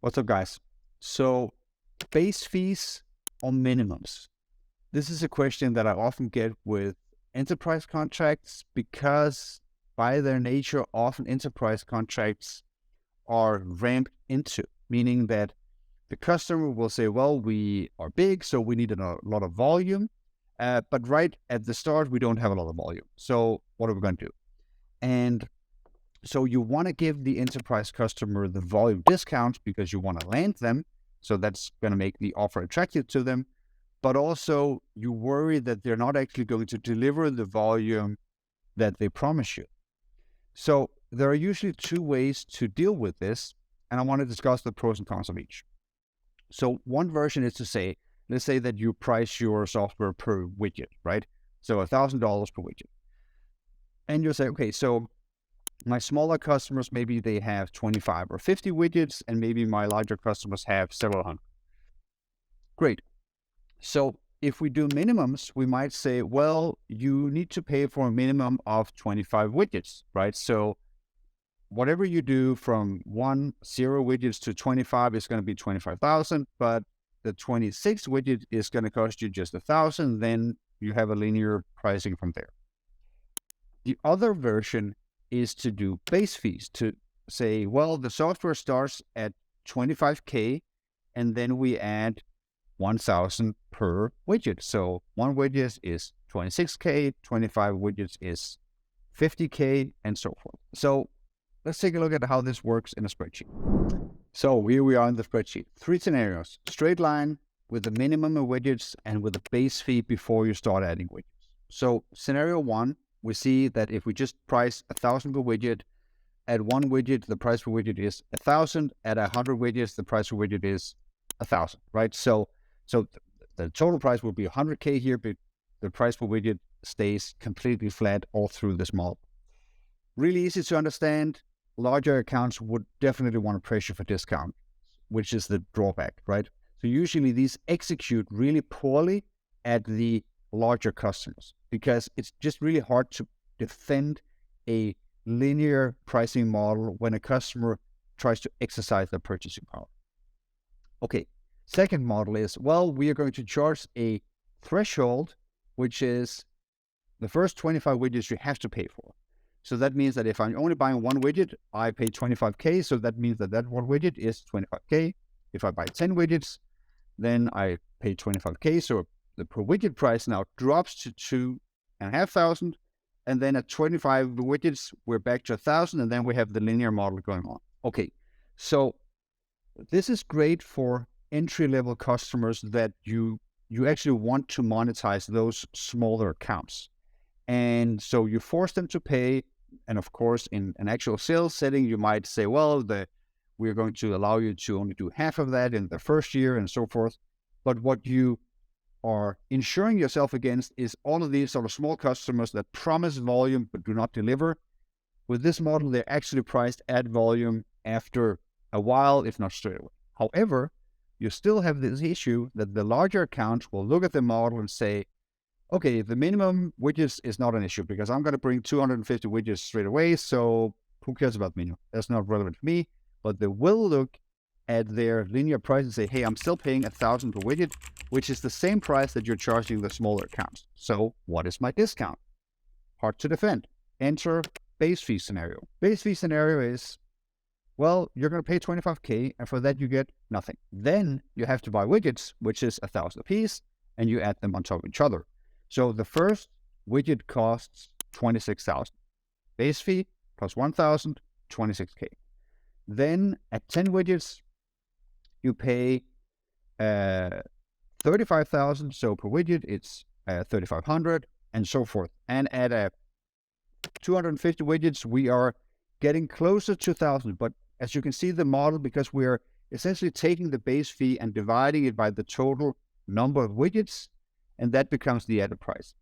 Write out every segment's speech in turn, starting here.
What's up, guys? So, base fees or minimums? This is a question that I often get with enterprise contracts because, by their nature, often enterprise contracts are ramped into, meaning that the customer will say, well, we are big, so we need a lot of volume. But right at the start, we don't have a lot of volume. So, what are we going to do? And so you want to give the enterprise customer the volume discount because you want to land them. So that's going to make the offer attractive to them. But also you worry that they're not actually going to deliver the volume that they promise you. So there are usually two ways to deal with this. And I want to discuss the pros and cons of each. So one version is to say, let's say that you price your software per widget, right? So $1,000 per widget. And you'll say, okay, so my smaller customers, maybe they have 25 or 50 widgets, and maybe my larger customers have several hundred. Great. So if we do minimums, we might say, well, you need to pay for a minimum of 25 widgets, right? So whatever you do from 0 widgets to 25 is going to be 25,000, but the 26 widget is going to cost you just 1,000. Then you have a linear pricing from there. The other version is to do base fees, to say, well, the software starts at 25K and then we add 1,000 per widget. So one widget is 26K, 25 widgets is 50K, and so forth. So let's take a look at how this works in a spreadsheet. So here we are in the spreadsheet. 3 scenarios: straight line with the minimum of widgets and with a base fee before you start adding widgets. So scenario 1, we see that if we just price 1,000 per widget, at 1 widget, the price per widget is 1,000. At 100 widgets, the price per widget is 1,000, right? So the total price will be 100K here, but the price per widget stays completely flat all through this model. Really easy to understand. Larger accounts would definitely want to pressure for discount, which is the drawback, right? So usually these execute really poorly at the larger customers because it's just really hard to defend a linear pricing model when a customer tries to exercise their purchasing power. Okay, second model is, well, we are going to charge a threshold, which is the first 25 widgets you have to pay for. So that means that if I'm only buying 1 widget, I pay 25K. So that means that 1 widget is 25K. If I buy 10 widgets, then I pay 25K. So the per widget price now drops to 2,500. And then at 25 widgets, we're back to 1,000. And then we have the linear model going on. Okay, so this is great for entry-level customers that you actually want to monetize those smaller accounts. And so you force them to pay. And of course, in an actual sales setting, you might say, well, we're going to allow you to only do half of that in the first year and so forth. But what you are insuring yourself against is all of these sort of small customers that promise volume but do not deliver. With this model, they're actually priced at volume after a while, if not straight away. However, you still have this issue that the larger accounts will look at the model and say, okay, the minimum widgets is not an issue because I'm going to bring 250 widgets straight away. So who cares about minimum? That's not relevant to me. But they will look at their linear price and say, hey, I'm still paying 1,000 per widget, which is the same price that you're charging the smaller accounts. So what is my discount? Hard to defend. Enter base fee scenario. Base fee scenario is, well, you're going to pay 25K, and for that you get nothing. Then you have to buy widgets, which is 1,000 a piece, and you add them on top of each other. So the first widget costs 26,000. Base fee plus 1,000, 26K. Then at 10 widgets, you pay 35,000. So per widget, it's 3,500 and so forth. And at 250 widgets, we are getting closer to 1,000. But as you can see the model, because we are essentially taking the base fee and dividing it by the total number of widgets, and that becomes the added price.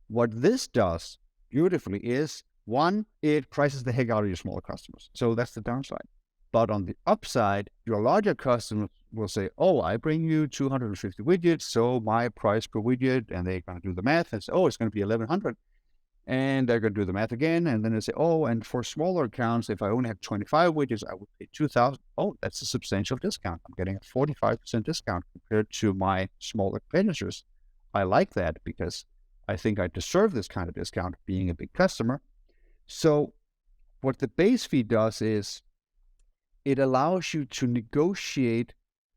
What this does beautifully is, 1, it prices the heck out of your smaller customers. So that's the downside. But on the upside, your larger customers will say, oh, I bring you 250 widgets, so my price per widget, and they're going to do the math and say, oh, it's going to be 1,100. And they're going to do the math again. And then they say, oh, and for smaller accounts, if I only have 25 widgets, I would pay 2,000. Oh, that's a substantial discount. I'm getting a 45% discount compared to my smaller competitors. I like that because I think I deserve this kind of discount being a big customer. So what the base fee does is it allows you to negotiate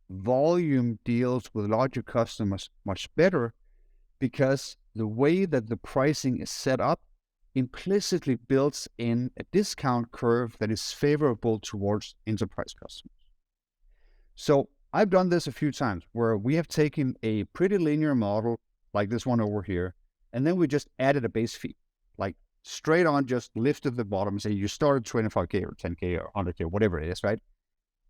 volume deals with larger customers much better, because the way that the pricing is set up implicitly builds in a discount curve that is favorable towards enterprise customers. So I've done this a few times where we have taken a pretty linear model like this one over here, and then we just added a base fee, like straight on, just lifted the bottom and say you start at 25K or 10K or 100K, whatever it is, right?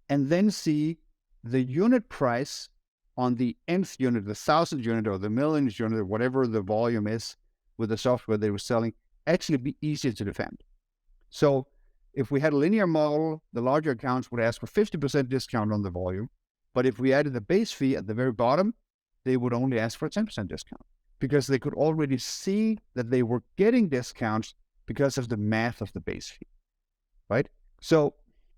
And then see the unit price on the nth unit, the 1,000th unit or the millionth unit or whatever the volume is with the software they were selling, actually be easier to defend. So if we had a linear model, the larger accounts would ask for 50% discount on the volume. But if we added the base fee at the very bottom, they would only ask for a 10% discount, because they could already see that they were getting discounts because of the math of the base fee, right? So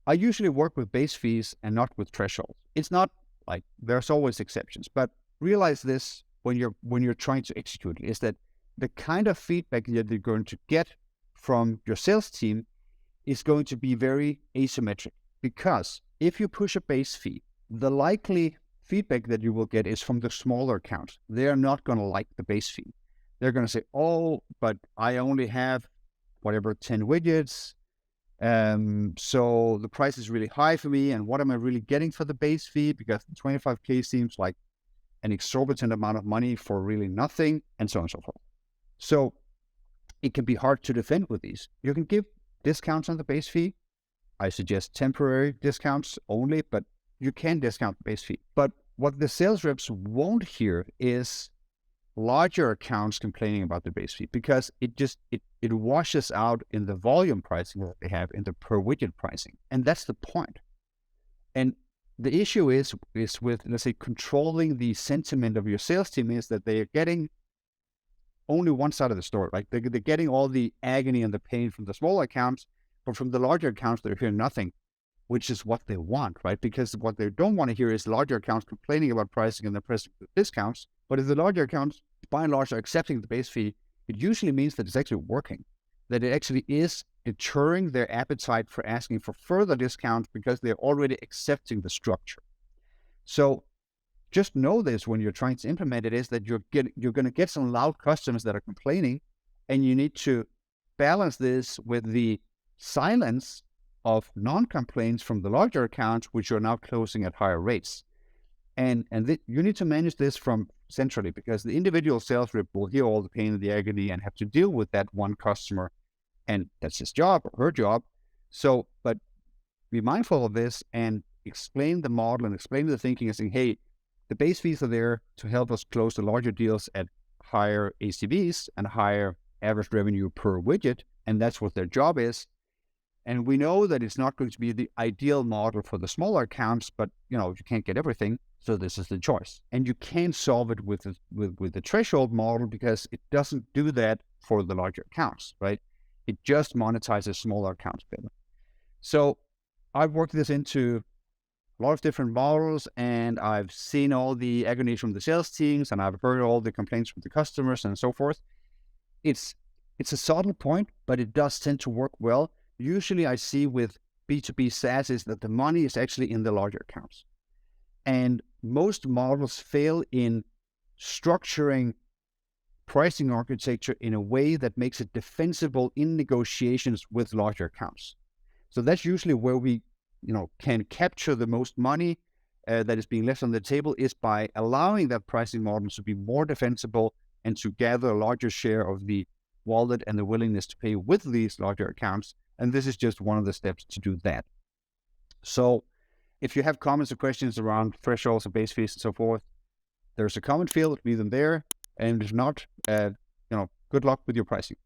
I usually work with base fees and not with thresholds. It's not like there's always exceptions, but realize this when you're trying to execute it, is that the kind of feedback that you're going to get from your sales team is going to be very asymmetric. Because if you push a base fee, the likely feedback that you will get is from the smaller accounts. They're not going to like the base fee. They're going to say, oh, but I only have whatever 10 widgets. So the price is really high for me. And what am I really getting for the base fee? Because 25K seems like an exorbitant amount of money for really nothing, and so on and so forth. So it can be hard to defend with these. You can give discounts on the base fee. I suggest temporary discounts only, but you can discount the base fee. But what the sales reps won't hear is larger accounts complaining about the base fee, because it washes out in the volume pricing that they have, in the per widget pricing. And that's the point. And the issue is with, let's say, controlling the sentiment of your sales team, is that they are getting only one side of the story, right? They're getting all the agony and the pain from the smaller accounts, but from the larger accounts, they're hearing nothing, which is what they want, right? Because what they don't want to hear is larger accounts complaining about pricing and they're pressing discounts. But if the larger accounts, by and large, are accepting the base fee, it usually means that it's actually working, that it actually is deterring their appetite for asking for further discounts, because they're already accepting the structure. So just know this when you're trying to implement it, is that you're going to get some loud customers that are complaining, and you need to balance this with the silence of non-complaints from the larger accounts, which are now closing at higher rates. And you need to manage this from centrally, because the individual sales rep will hear all the pain and the agony and have to deal with that one customer, and that's his job or her job. So, but be mindful of this and explain the model and explain the thinking and saying, hey, the base fees are there to help us close the larger deals at higher ACVs and higher average revenue per widget, and that's what their job is. And we know that it's not going to be the ideal model for the smaller accounts, but you can't get everything, so this is the choice. And you can't solve it with the threshold model, because it doesn't do that for the larger accounts, right? It just monetizes smaller accounts better. So I've worked this into a lot of different models, and I've seen all the agony from the sales teams, and I've heard all the complaints from the customers and so forth. It's a subtle point, but it does tend to work well. Usually I see with B2B SaaS is that the money is actually in the larger accounts. And most models fail in structuring pricing architecture in a way that makes it defensible in negotiations with larger accounts. So that's usually where we can capture the most money that is being left on the table, is by allowing that pricing model to be more defensible and to gather a larger share of the wallet and the willingness to pay with these larger accounts. And this is just one of the steps to do that. So if you have comments or questions around thresholds and base fees and so forth, there's a comment field, leave them there. And if not, good luck with your pricing.